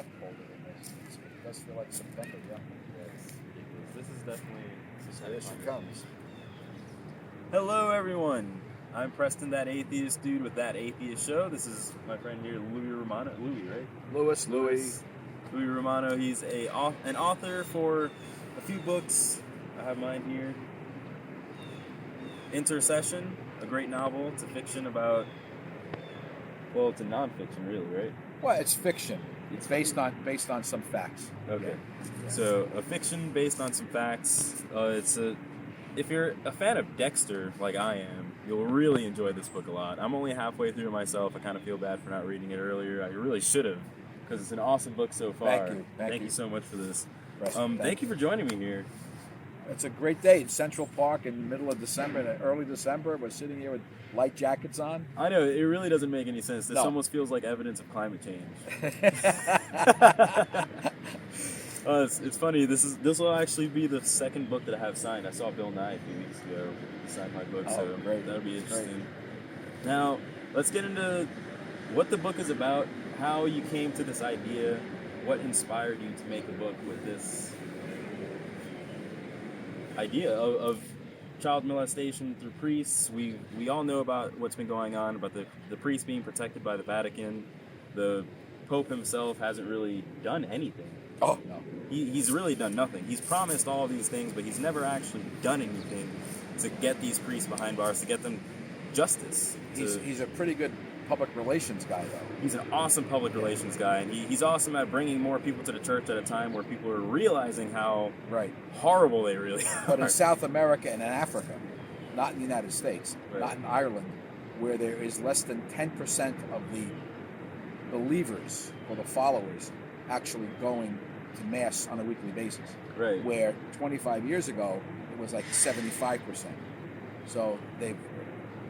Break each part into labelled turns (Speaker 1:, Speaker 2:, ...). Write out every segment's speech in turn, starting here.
Speaker 1: lot colder than this. It does feel like September, yeah.
Speaker 2: Yes, this is definitely...
Speaker 1: So there she comes.
Speaker 2: Hello, everyone. I'm Preston, that atheist dude with That Atheist Show. This is my friend here, Louis Romano. Louis, right?
Speaker 1: Louis.
Speaker 2: Louis Romano. He's an author for a few books. I have mine here. Intercession, a great novel. It's a fiction about... Well, it's a nonfiction, really, right?
Speaker 1: Well, it's fiction. It's based on some facts.
Speaker 2: Okay.
Speaker 1: Yeah.
Speaker 2: So, a fiction based on some facts. If you're a fan of Dexter, like I am, you'll really enjoy this book a lot. I'm only halfway through it myself. I kind of feel bad for not reading it earlier. I really should have, because it's an awesome book so far.
Speaker 1: Thank you
Speaker 2: you so much for this.
Speaker 1: Thank
Speaker 2: you for joining me here.
Speaker 1: It's a great day in Central Park in the middle of December, early December. We're sitting here with light jackets on.
Speaker 2: I know, it really doesn't make any sense. This
Speaker 1: No.
Speaker 2: almost feels like evidence of climate change. It's funny. This will actually be the second book that I have signed. I saw Bill Nye a few weeks ago. He signed my book, so
Speaker 1: great.
Speaker 2: that'll be interesting.
Speaker 1: Great.
Speaker 2: Now, let's get into what the book is about, how you came to this idea, what inspired you to make a book with this idea of child molestation through priests. We all know about what's been going on, about the priests being protected by the Vatican. The Pope himself hasn't really done anything.
Speaker 1: Oh, no.
Speaker 2: He's really done nothing. He's promised all these things, but he's never actually done anything to get these priests behind bars, to get them justice.
Speaker 1: He's a pretty good public relations guy, though.
Speaker 2: He's an awesome public relations guy, and he's awesome at bringing more people to the church at a time where people are realizing how horrible they really are.
Speaker 1: But in South America and in Africa, not in the United States,
Speaker 2: Right.
Speaker 1: not in Ireland, where there is less than 10% of the believers or the followers actually going to Mass on a weekly basis.
Speaker 2: Right.
Speaker 1: Where 25 years ago, it was like 75%. So they've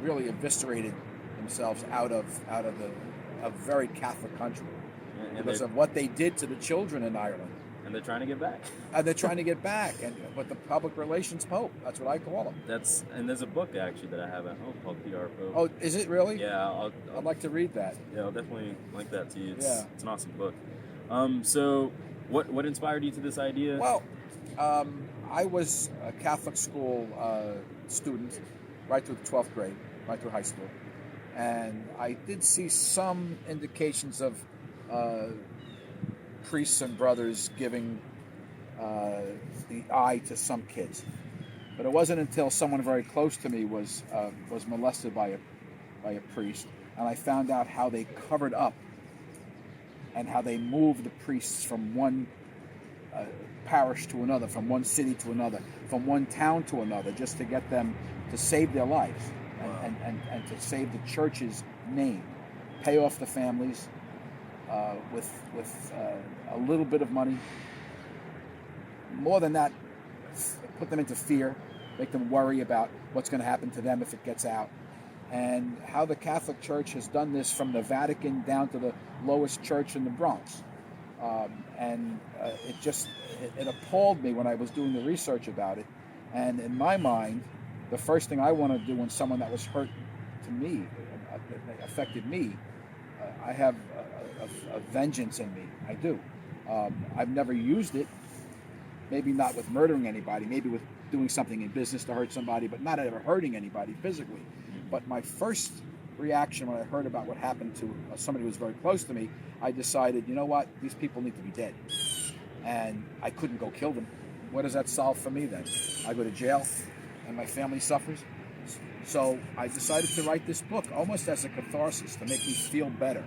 Speaker 1: really eviscerated themselves out of a very Catholic country because of what they did to the children in Ireland.
Speaker 2: And they're trying to get back.
Speaker 1: And they're trying to get back, but the public relations Pope, that's what I call him.
Speaker 2: And there's a book actually that I have at home called PR Pope.
Speaker 1: Oh, is it really?
Speaker 2: Yeah,
Speaker 1: I'd like to read that.
Speaker 2: Yeah, I'll definitely link that to you.
Speaker 1: Yeah.
Speaker 2: It's an awesome book. So what inspired you to this idea?
Speaker 1: Well, I was a Catholic school student right through the 12th grade, right through high school. And I did see some indications of priests and brothers giving the eye to some kids. But it wasn't until someone very close to me was molested by a priest, and I found out how they covered up and how they moved the priests from one parish to another, from one city to another, from one town to another, just to get them to save their lives and to save the church's name, pay off the families with a little bit of money. More than that, put them into fear, make them worry about what's going to happen to them if it gets out. And how the Catholic Church has done this from the Vatican down to the lowest church in the Bronx. It appalled me when I was doing the research about it. And in my mind, the first thing I want to do when someone that was hurt to me, affected me, I have a vengeance in me. I do. I've never used it. Maybe not with murdering anybody, maybe with doing something in business to hurt somebody, but not ever hurting anybody physically. But my first reaction when I heard about what happened to somebody who was very close to me, I decided, you know what, these people need to be dead. And I couldn't go kill them. What does that solve for me then? I go to jail and my family suffers. So I decided to write this book almost as a catharsis to make me feel better.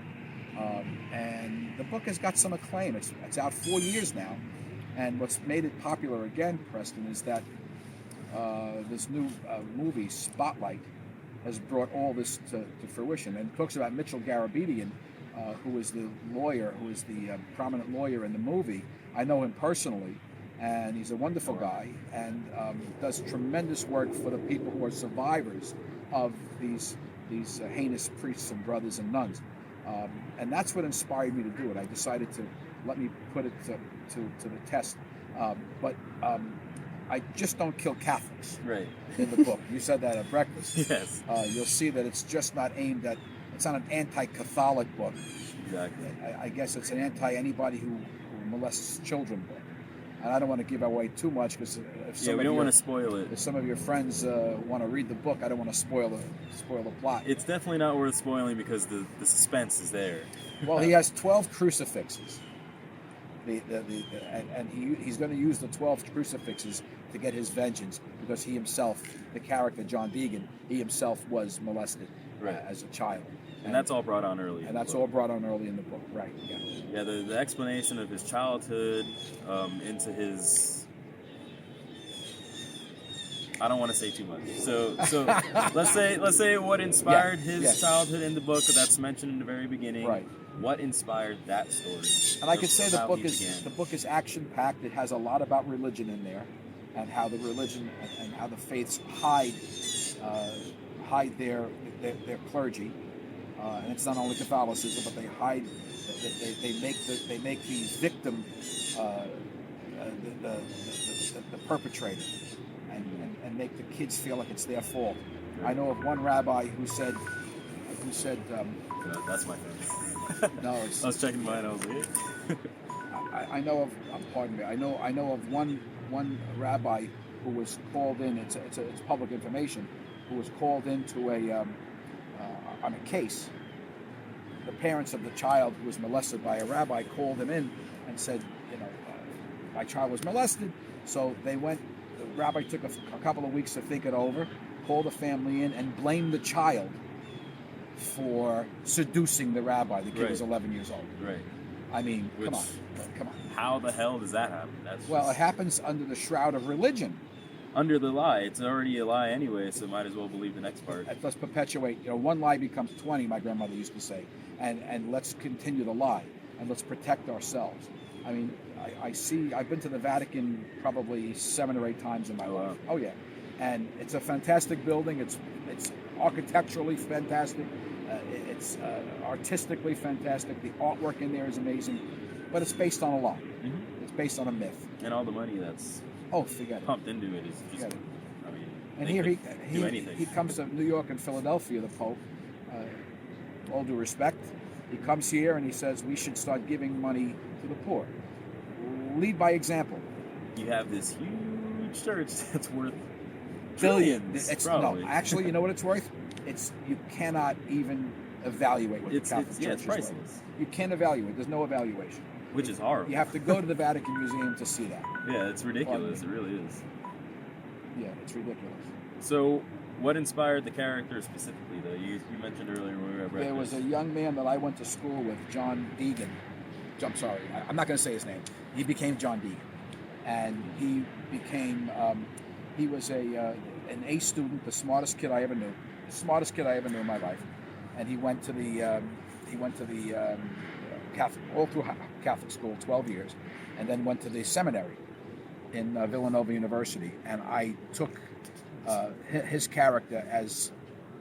Speaker 1: And the book has got some acclaim. It's out 4 years now. And what's made it popular again, Preston, is that this new movie, Spotlight, has brought all this to fruition. And it talks about Mitchell Garabedian, who is the lawyer, who is the prominent lawyer in the movie. I know him personally, and he's a wonderful guy, and does tremendous work for the people who are survivors of these heinous priests and brothers and nuns. And that's what inspired me to do it. I decided to let me put it to the test. But I just don't kill Catholics in the book. You said that at breakfast.
Speaker 2: Yes.
Speaker 1: You'll see that it's just not aimed at, it's not an anti-Catholic book.
Speaker 2: Exactly.
Speaker 1: I guess it's an anti-anybody who molests children book. And I don't want to give away too much because
Speaker 2: We don't want to spoil it.
Speaker 1: If some of your friends want to read the book, I don't want to spoil the plot.
Speaker 2: It's definitely not worth spoiling because the suspense is there.
Speaker 1: Well, he has 12 crucifixes. And he's going to use the 12 crucifixes to get his vengeance because he himself, the character John Deegan, he himself was molested as a child.
Speaker 2: And that's all brought on early.
Speaker 1: And that's all brought on early in the book, right? Yeah.
Speaker 2: Yeah, the explanation of his childhood into his. I don't want to say too much. So let's say what inspired his childhood in the book that's mentioned in the very beginning.
Speaker 1: Right.
Speaker 2: What inspired that story?
Speaker 1: And I could say the book is action packed. It has a lot about religion in there, and how the religion and how the faiths hide their clergy. And it's not only Catholicism, but they hide. They make the victim the perpetrator, and make the kids feel like it's their fault. I know of one rabbi who said
Speaker 2: that's my thing.
Speaker 1: No,
Speaker 2: I was checking mine. I was like,
Speaker 1: I know of. Pardon me. I know of one rabbi who was called in. It's public information. Who was called into on a case. The parents of the child who was molested by a rabbi called him in and said, my child was molested. So they went. The rabbi took a couple of weeks to think it over, called the family in, and blamed the child for seducing the rabbi. The kid was 11 years old.
Speaker 2: Right.
Speaker 1: I mean, come on.
Speaker 2: How the hell does that happen?
Speaker 1: It happens under the shroud of religion.
Speaker 2: Under the lie. It's already a lie anyway, so might as well believe the next part.
Speaker 1: Let's perpetuate. One lie becomes 20, my grandmother used to say. And let's continue the lie. And let's protect ourselves. I mean, I've been to the Vatican probably 7 or 8 times in my life.
Speaker 2: Wow.
Speaker 1: Oh, yeah. And it's a fantastic building. It's architecturally fantastic. It's artistically fantastic. The artwork in there is amazing. But it's based on a lie. Mm-hmm. It's based on a myth.
Speaker 2: And all the money that's
Speaker 1: forget
Speaker 2: pumped into it is just, I mean,
Speaker 1: and here he comes to New York and Philadelphia, the Pope, all due respect. He comes here and he says we should start giving money to the poor. Lead by example.
Speaker 2: You have this huge church that's worth billions.
Speaker 1: No, actually, you know what it's worth? You cannot even evaluate what the Catholic Church is
Speaker 2: priceless.
Speaker 1: worth. You can't evaluate. There's no evaluation.
Speaker 2: Which is horrible.
Speaker 1: You have to go to the Vatican Museum to see that.
Speaker 2: Yeah, it's ridiculous. It really is.
Speaker 1: Yeah, it's ridiculous.
Speaker 2: So, what inspired the character specifically, though? You mentioned earlier when we were at breakfast.
Speaker 1: There was a young man that I went to school with, John Deegan. I'm sorry, I'm not going to say his name. He became John Deegan. And he became, he was an A student, the smartest kid I ever knew. The smartest kid I ever knew in my life. And he went to the Catholic, all through Catholic school, 12 years, and then went to the seminary in Villanova University. And I took his character as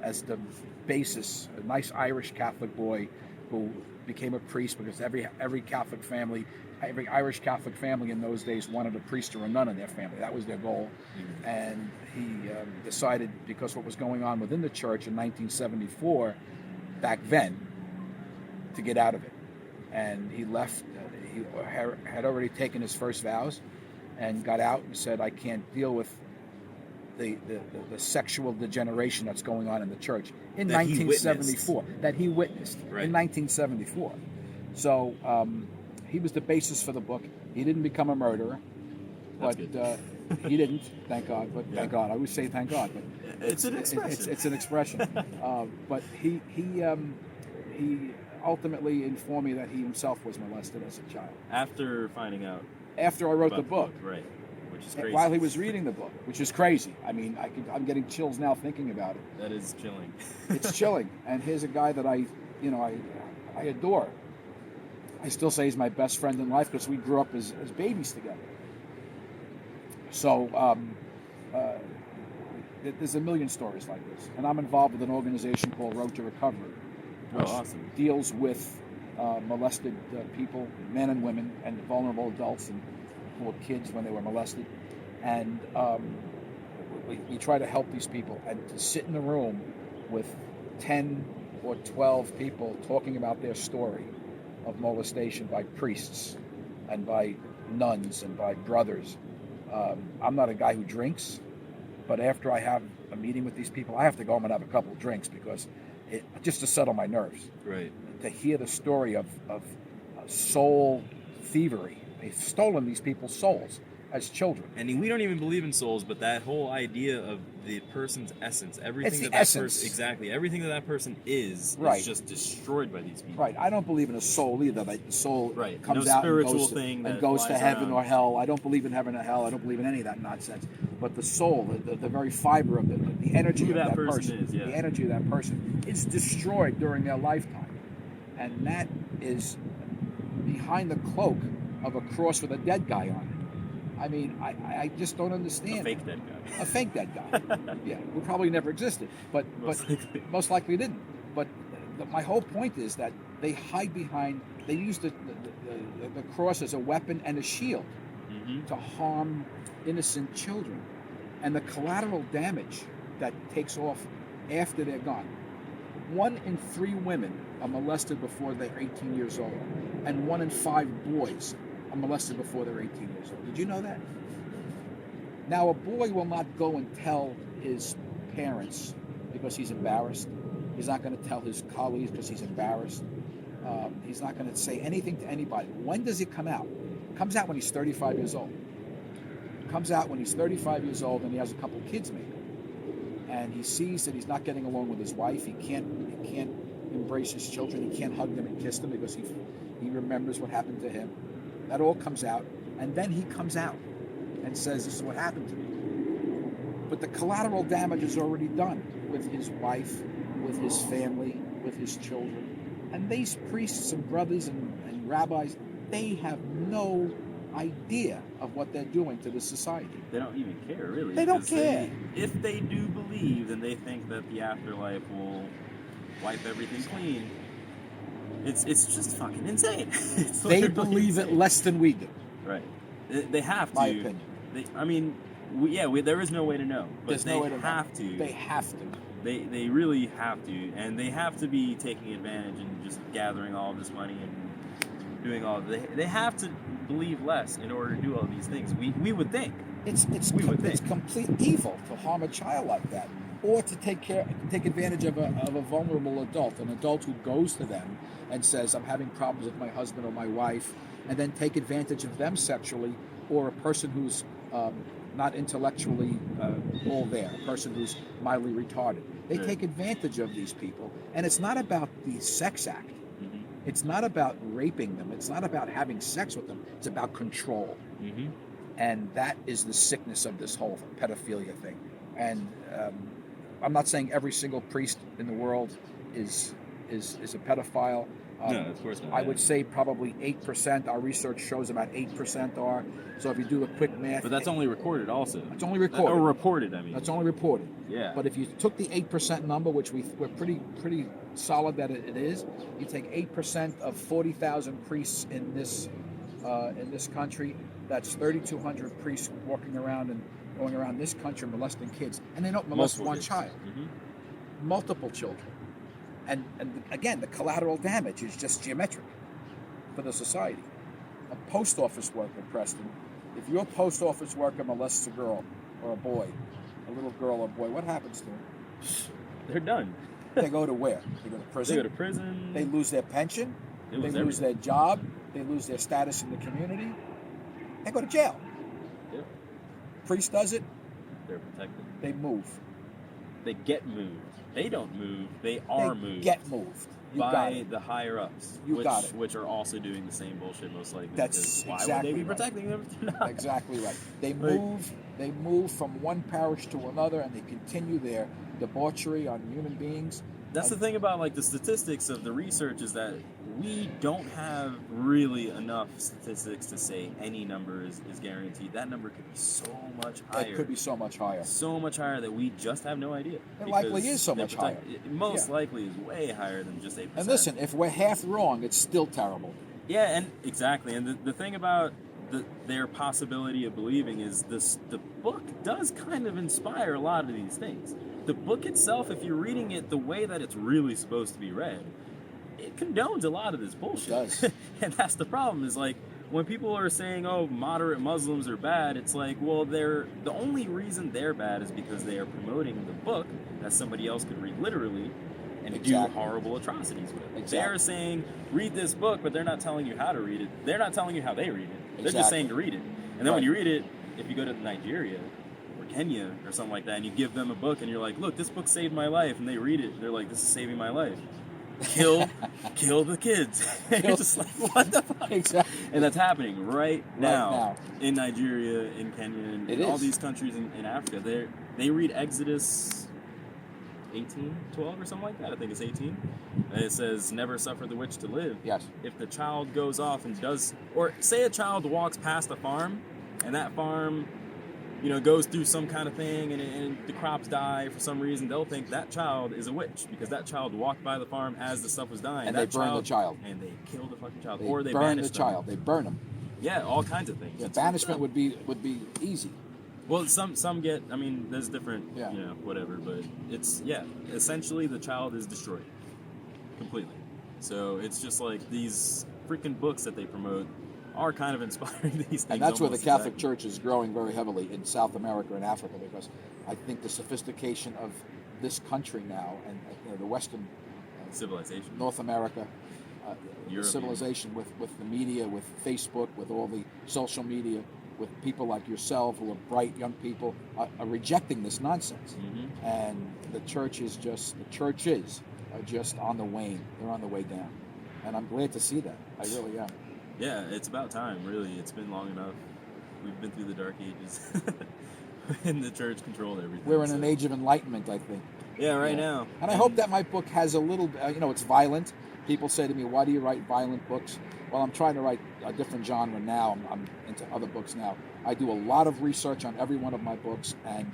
Speaker 1: the basis, a nice Irish Catholic boy who became a priest because every Catholic family, every Irish Catholic family in those days wanted a priest or a nun in their family. That was their goal. Mm-hmm. And he decided, because what was going on within the church in 1974, back then, to get out of it. And he left. He had already taken his first vows and got out and said, I can't deal with the sexual degeneration that's going on in the church in 1974. That he witnessed in 1974. So he was the basis for the book. He didn't become a murderer. But he didn't, thank God. But thank God. I always say thank God. But
Speaker 2: it's an expression.
Speaker 1: It's an expression. But he ultimately informed me that he himself was molested as a child.
Speaker 2: After finding out.
Speaker 1: After I wrote the book.
Speaker 2: Right. Which is crazy.
Speaker 1: While he was reading the book, which is crazy. I mean, I'm getting chills now thinking about it.
Speaker 2: That is chilling.
Speaker 1: It's chilling. And here's a guy that I adore. I still say he's my best friend in life because we grew up as babies together. So there's a million stories like this. And I'm involved with an organization called Road to Recovery, which deals with molested people, men and women, and vulnerable adults and poor kids when they were molested. And we try to help these people. And to sit in a room with 10 or 12 people talking about their story of molestation by priests and by nuns and by brothers. I'm not a guy who drinks, but after I have a meeting with these people, I have to go home and have a couple of drinks because just to settle my nerves.
Speaker 2: Right.
Speaker 1: To hear the story of soul thievery. They've stolen these people's souls as children.
Speaker 2: And we don't even believe in souls, but that whole idea of the person's essence, everything
Speaker 1: It's the
Speaker 2: that
Speaker 1: essence.
Speaker 2: person, exactly, everything that person is
Speaker 1: Right.
Speaker 2: just destroyed by these people.
Speaker 1: Right. I don't believe in a soul either. Like the soul
Speaker 2: Right.
Speaker 1: comes
Speaker 2: No
Speaker 1: out
Speaker 2: spiritual thing
Speaker 1: and
Speaker 2: that
Speaker 1: goes to
Speaker 2: flies
Speaker 1: heaven
Speaker 2: around.
Speaker 1: or hell. I don't believe in heaven or hell. I don't believe in any of that nonsense. But the soul, the very fiber of the energy
Speaker 2: Who
Speaker 1: of
Speaker 2: that
Speaker 1: that
Speaker 2: person is, yeah.
Speaker 1: the energy of that person is destroyed during their lifetime. And that is behind the cloak of a cross with a dead guy on it. I mean, I just don't understand.
Speaker 2: A fake dead guy.
Speaker 1: A fake dead guy. Yeah, who probably never existed, but most likely didn't. But my whole point is that they hide behind. They use the cross as a weapon and a shield to harm innocent children, and the collateral damage that takes off after they're gone. 1 in 3 women are molested before they're 18 years old, and 1 in 5 boys are molested before they're 18 years old. Did you know that? Now, a boy will not go and tell his parents because he's embarrassed. He's not going to tell his colleagues because he's embarrassed. He's not going to say anything to anybody. When does it come out? It comes out when he's 35 years old. It comes out when he's 35 years old and he has a couple kids maybe. And he sees that he's not getting along with his wife. He can't embrace his children. He can't hug them and kiss them because he remembers what happened to him. That all comes out, and then he comes out and says, "This is what happened to me." But the collateral damage is already done with his wife, with his family, with his children. And these priests and brothers and rabbis, they have no idea of what they're doing to the society.
Speaker 2: They don't even care, really.
Speaker 1: They don't
Speaker 2: 'cause
Speaker 1: care.
Speaker 2: If they do believe, then they think that the afterlife will wipe everything clean. It's just fucking insane. It's
Speaker 1: They
Speaker 2: literally
Speaker 1: believe it
Speaker 2: insane.
Speaker 1: less than we do.
Speaker 2: Right. They have to.
Speaker 1: My opinion.
Speaker 2: There is no way to know, but
Speaker 1: There's
Speaker 2: they
Speaker 1: no way to know.
Speaker 2: have to.
Speaker 1: They have to.
Speaker 2: They really have to, and they have to be taking advantage and just gathering all this money and doing all. They have to believe less in order to do all these things. We would think.
Speaker 1: It's
Speaker 2: would
Speaker 1: it's
Speaker 2: think.
Speaker 1: complete evil to harm a child like that, or to take advantage of a vulnerable adult, an adult who goes to them and says, "I'm having problems with my husband or my wife," and then take advantage of them sexually, or a person who's not intellectually all there, a person who's mildly retarded. They take advantage of these people, and it's not about the sex act.
Speaker 2: Mm-hmm.
Speaker 1: It's not about raping them. It's not about having sex with them. It's about control.
Speaker 2: Mm-hmm.
Speaker 1: And that is the sickness of this whole pedophilia thing. And I'm not saying every single priest in the world is a pedophile.
Speaker 2: No, of course not.
Speaker 1: I would say probably 8%. Our research shows about 8% are. So if you do the quick math,
Speaker 2: But that's only recorded, also.
Speaker 1: it's only recorded.
Speaker 2: Or reported, I mean.
Speaker 1: That's only reported.
Speaker 2: Yeah.
Speaker 1: But if you took the 8% number, which we're pretty solid that it is, you take 8% of 40,000 priests in this country. That's 3,200 priests walking around and going around this country molesting kids, and they don't molest
Speaker 2: Multiple
Speaker 1: one
Speaker 2: kids.
Speaker 1: child, multiple children, and again, the collateral damage is just geometric for the society. A post office worker, Preston, if your post office worker molests a girl or a boy, a little girl or boy, what happens to them?
Speaker 2: They're done.
Speaker 1: They go to where? They go to prison.
Speaker 2: They go to prison.
Speaker 1: They lose their pension.
Speaker 2: They
Speaker 1: They
Speaker 2: lose
Speaker 1: lose their job. They lose their status in the community. They go to jail.
Speaker 2: Yep.
Speaker 1: Priest does it.
Speaker 2: They're protected.
Speaker 1: They move.
Speaker 2: They get moved. They don't move. They are
Speaker 1: They
Speaker 2: moved.
Speaker 1: get moved. You got
Speaker 2: by
Speaker 1: it.
Speaker 2: the higher ups,
Speaker 1: You got it.
Speaker 2: which are also doing the same bullshit most likely.
Speaker 1: That's
Speaker 2: because
Speaker 1: exactly
Speaker 2: why would they be
Speaker 1: right.
Speaker 2: protecting them if they're not?
Speaker 1: Exactly right. They
Speaker 2: Like-
Speaker 1: move. They move from one parish to another, and they continue their debauchery on human beings.
Speaker 2: That's the thing about like the statistics of the research is that we don't have really enough statistics to say any number is guaranteed. That number could be so much higher.
Speaker 1: It could be so much higher.
Speaker 2: So much higher that we just have no idea.
Speaker 1: It likely
Speaker 2: Because
Speaker 1: is so
Speaker 2: they're
Speaker 1: much higher.
Speaker 2: It most
Speaker 1: Yeah.
Speaker 2: likely is way higher than just 8%.
Speaker 1: And listen, if we're half wrong, it's still terrible.
Speaker 2: Yeah, and exactly. And the thing about their possibility of believing is the book does kind of inspire a lot of these things. The book itself, if you're reading it the way that it's really supposed to be read, it condones a lot of this bullshit.
Speaker 1: It does.
Speaker 2: And that's the problem, is like, when people are saying, oh, moderate Muslims are bad, it's like, well, the only reason they're bad is because they are promoting the book that somebody else could read literally and do horrible atrocities with.
Speaker 1: Exactly.
Speaker 2: They're saying, read this book, but they're not telling you how to read it. They're not telling you how they read it. They're just saying to read it. And then when you read it, if you go to Nigeria or Kenya or something like that, and you give them a book and you're like, look, this book saved my life, and they read it, they're like, this is saving my life. Kill the kids. You're just like, what the fuck?
Speaker 1: Exactly.
Speaker 2: And that's happening right now in Nigeria, in Kenya, and in all these countries in Africa. They read Exodus 18:12 or something like that. I think it's 18. And it says, never suffer the witch to live.
Speaker 1: Yes.
Speaker 2: If the child goes off and does, or say a child walks past a farm, and that farm, goes through some kind of thing, and the crops die for some reason, they'll think that child is a witch because that child walked by the farm as the stuff was dying.
Speaker 1: And they burn the child.
Speaker 2: And they kill the fucking child.
Speaker 1: They
Speaker 2: Or they
Speaker 1: burn
Speaker 2: banish
Speaker 1: the child. They burn them.
Speaker 2: Yeah, all kinds of things.
Speaker 1: Yeah, banishment would be easy.
Speaker 2: Well, some get, there's different, whatever, but it's, essentially the child is destroyed completely. So it's just like these freaking books that they promote are kind of inspiring these things.
Speaker 1: And that's where the Catholic Church is growing very heavily in South America and Africa, because I think the sophistication of this country now, and the Western
Speaker 2: civilization,
Speaker 1: North America, the civilization with the media, with Facebook, with all the social media, with people like yourself who are bright young people, are rejecting this nonsense.
Speaker 2: Mm-hmm.
Speaker 1: And the churches are just on the wane. They're on the way down. And I'm glad to see that. I really am.
Speaker 2: Yeah, it's about time, really. It's been long enough. We've been through the dark ages. And the church controlled everything.
Speaker 1: We're in an age of enlightenment, I think.
Speaker 2: Yeah, right now.
Speaker 1: And I hope that my book has a little, it's violent. People say to me, why do you write violent books? Well, I'm trying to write a different genre now. I'm into other books now. I do a lot of research on every one of my books, and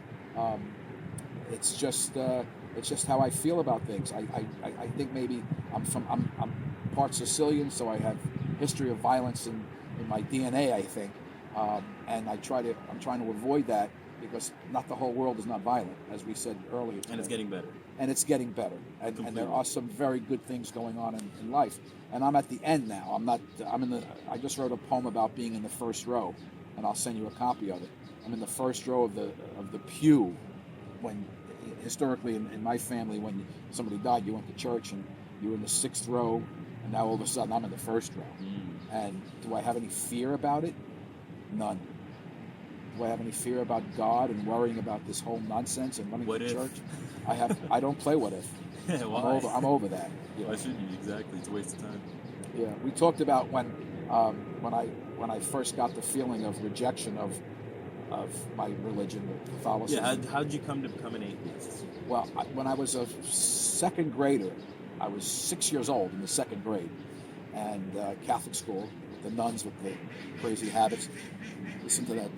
Speaker 1: it's just how I feel about things. I think maybe I'm part Sicilian, so I have history of violence in my DNA, I think, and I'm trying to avoid that, because not the whole world is not violent, as we said earlier.
Speaker 2: And it's getting better.
Speaker 1: And it's getting better, and there are some very good things going on in life. And I'm at the end now. I just wrote a poem about being in the first row, and I'll send you a copy of it. I'm in the first row of the pew. When historically in my family, when somebody died, you went to church and you were in the sixth row, and now all of a sudden I'm in the first row. And do I have any fear about it? None. Do I have any fear about God and worrying about this whole nonsense and running to church? I don't play what if. I'm over that.
Speaker 2: Why shouldn't you? Exactly. It's a waste of time.
Speaker 1: Yeah, we talked about when I first got the feeling of rejection of my religion, Catholicism.
Speaker 2: Yeah, how did you come to become an atheist?
Speaker 1: Well, when I was a second grader, I was 6 years old in the second grade, and Catholic school, the nuns with the crazy habits. Listen to that.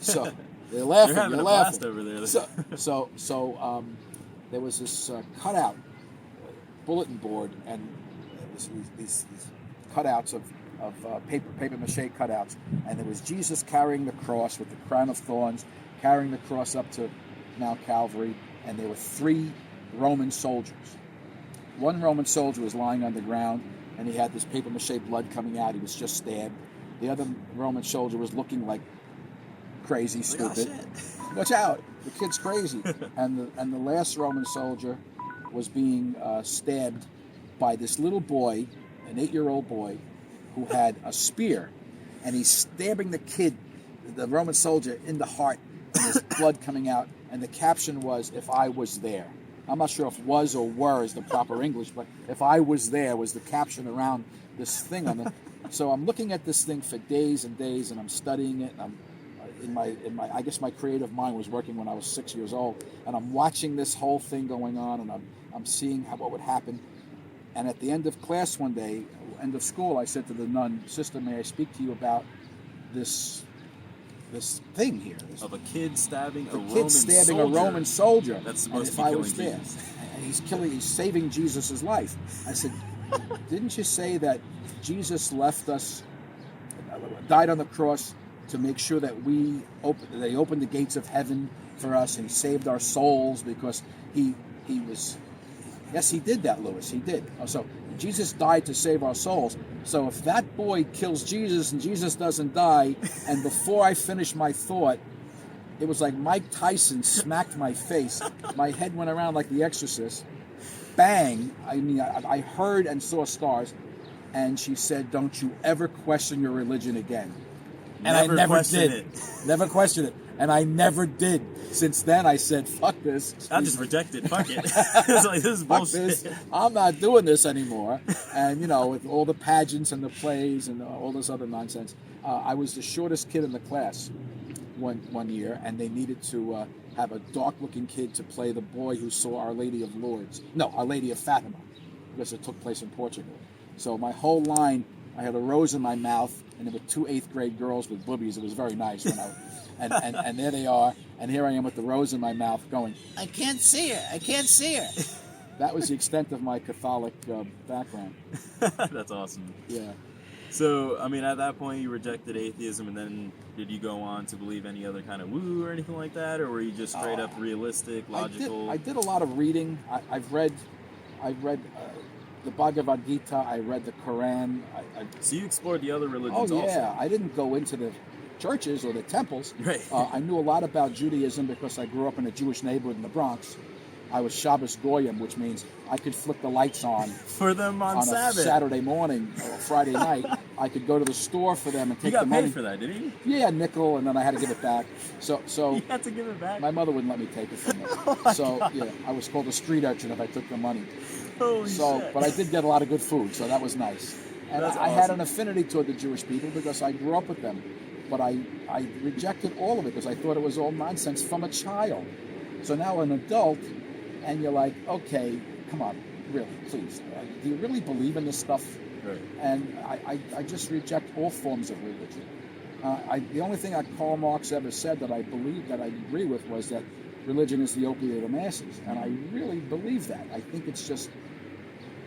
Speaker 1: So they're laughing.
Speaker 2: They're having a blast over there.
Speaker 1: So there was this cutout bulletin board, and these cutouts of paper mache cutouts, and there was Jesus carrying the cross with the crown of thorns, carrying the cross up to Mount Calvary, and there were 3 Roman soldiers. One Roman soldier was lying on the ground, and he had this paper mache blood coming out. He was just stabbed. The other Roman soldier was looking like crazy, stupid.
Speaker 2: Oh,
Speaker 1: Watch out, the kid's crazy. And the last Roman soldier was being stabbed by this little boy, an 8-year-old boy, who had a spear, and he's stabbing the kid, the Roman soldier, in the heart, and there's blood coming out. And the caption was, "If I was there." I'm not sure if "was" or "were" is the proper English, but "if I was there" was the caption around this thing on the. So I'm looking at this thing for days and days, and I'm studying it. And I'm in my I guess my creative mind was working when I was 6 years old, and I'm watching this whole thing going on, and I'm seeing what would happen. And at the end of class one day, end of school, I said to the nun, "Sister, may I speak to you about this thing here?"
Speaker 2: Of a kid stabbing a
Speaker 1: Roman soldier.
Speaker 2: That's supposed to be killing Jesus.
Speaker 1: And he's saving Jesus' life. I said, "Didn't you say that Jesus left us, died on the cross to make sure that they opened the gates of heaven for us, and he saved our souls because he Yes, he did that, Louis. He did. So Jesus died to save our souls. So if that boy kills Jesus and Jesus doesn't die, and before I finished my thought, it was like Mike Tyson smacked my face. My head went around like The Exorcist. Bang! I mean, I heard and saw stars. And she said, "Don't you ever question your religion again." And I never did. Never questioned it. And I never did. Since then, I said, "Fuck this."
Speaker 2: I just rejected. Fuck it. It's like, this is bullshit.
Speaker 1: This. I'm not doing this anymore. And, you know, with all the pageants and the plays and all this other nonsense, I was the shortest kid in the class one year, and they needed to have a dark-looking kid to play the boy who saw Our Lady of Lourdes. No, Our Lady of Fatima, because it took place in Portugal. So my whole line, I had a rose in my mouth, and there were 2 8th-grade girls with boobies. It was very nice. And there they are, and here I am with the rose in my mouth going, "I can't see her, I can't see her." That was the extent of my Catholic background.
Speaker 2: That's awesome.
Speaker 1: Yeah.
Speaker 2: So, I mean, at that point, you rejected atheism, and then did you go on to believe any other kind of woo or anything like that, or were you just straight up realistic, logical?
Speaker 1: I did a lot of reading. I've read the Bhagavad Gita. I read the Quran.
Speaker 2: So you explored the other religions also?
Speaker 1: Oh, yeah. I didn't go into the churches or the temples.
Speaker 2: Right.
Speaker 1: I knew a lot about Judaism because I grew up in a Jewish neighborhood in the Bronx. I was Shabbos Goyim, which means I could flick the lights on
Speaker 2: for them on Sabbath.
Speaker 1: A Saturday morning or Friday night. I could go to the store for them and take the money.
Speaker 2: You got paid for that, didn't you?
Speaker 1: Yeah, a nickel, and then I had to give it back. So
Speaker 2: you had to give it back?
Speaker 1: My mother wouldn't let me take it from me. Yeah, I was called a street urchin if I took the money.
Speaker 2: Holy shit.
Speaker 1: But I did get a lot of good food, so that was nice. And
Speaker 2: That's
Speaker 1: I
Speaker 2: awesome.
Speaker 1: had an affinity toward the Jewish people because I grew up with them. But I rejected all of it because I thought it was all nonsense from a child. So now an adult, and you're like, okay, come on, really, please. Do you really believe in this stuff?
Speaker 2: Right.
Speaker 1: And I just reject all forms of religion. The only thing that Karl Marx ever said that I believe, that I agree with, was that religion is the opiate of the masses. And I really believe that. I think it's just,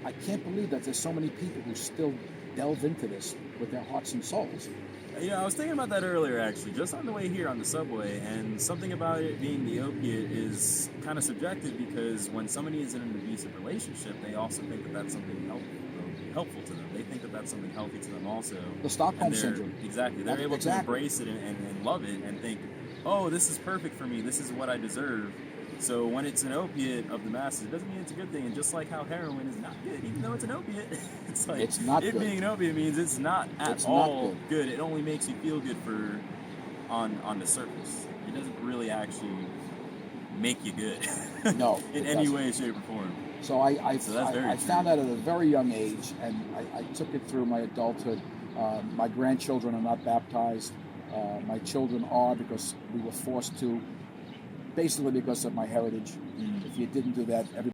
Speaker 1: I can't believe that there's so many people who still delve into this with their hearts and souls.
Speaker 2: Yeah, I was thinking about that earlier, actually, just on the way here on the subway, and something about it being the opiate is kind of subjective because when somebody is in an abusive relationship, they also think that that's something helpful to them. They think that that's something healthy to them also.
Speaker 1: The Stockholm Syndrome.
Speaker 2: Exactly. They're able to embrace it and love it and think, oh, this is perfect for me, this is what I deserve. So when it's an opiate of the masses, it doesn't mean it's a good thing. And just like how heroin is not good, even though it's an opiate, it's like
Speaker 1: it's not good.
Speaker 2: Being an opiate means it's not at all good. It only makes you feel good on the surface. It doesn't really actually make you good.
Speaker 1: No,
Speaker 2: in any way, shape, or form.
Speaker 1: So I found out at a very young age, and I took it through my adulthood. My grandchildren are not baptized. My children are, because we were forced to. Basically because of my heritage. If you didn't do that, everybody